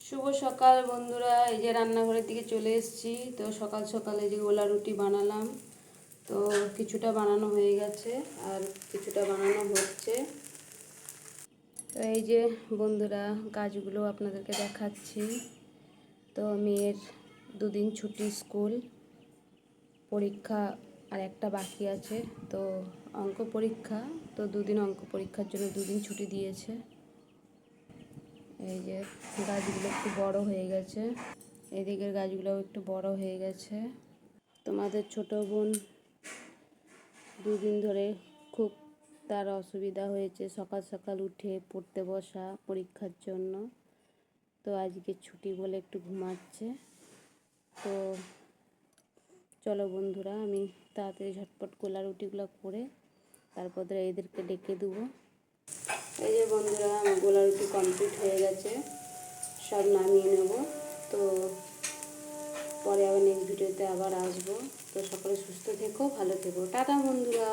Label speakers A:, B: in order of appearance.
A: শুভ সকাল বন্ধুরা, এই যে রান্নাঘরের দিকে চলে এসেছি। তো সকাল সকালে যে গোলা রুটি বানালাম, তো কিছুটা বানানো হয়ে গেছে আর কিছুটা বানানো হচ্ছে। তো এই যে বন্ধুরা, কাজগুলো আপনাদেরকে দেখাচ্ছি। তো মেয়ের দুদিন ছুটি, স্কুল পরীক্ষা আর একটা বাকি আছে। তো অঙ্ক পরীক্ষা, তো দুদিন অঙ্ক পরীক্ষার জন্য দুদিন ছুটি দিয়েছে। এই যে গাছগুলো একটু বড় হয়ে গেছে, এদিকের গাছগুলোও একটু বড় হয়ে গেছে। তোমাদের ছোট বোন দুদিন ধরে খুব তার অসুবিধা হয়েছে সকাল সকাল উঠে পড়তে বসা পরীক্ষার জন্য। তো আজকে ছুটি বলে একটু ঘুমাচ্ছে। তো চলো বন্ধুরা, আমি তাড়াতাড়ি ঝটপট গোলা রুটিগুলো করে তারপর এদেরকে ডেকে দেবো। এই যে বন্ধুরা, আমার গোলা রুটি কমপ্লিট হয়ে গেছে, সব নামিয়ে নেব। তো পরে আবার নেক্সট ভিডিওতে আবার আসবো। তো সকলে সুস্থ থেকো, ভালো থেকো, টাটা বন্ধুরা।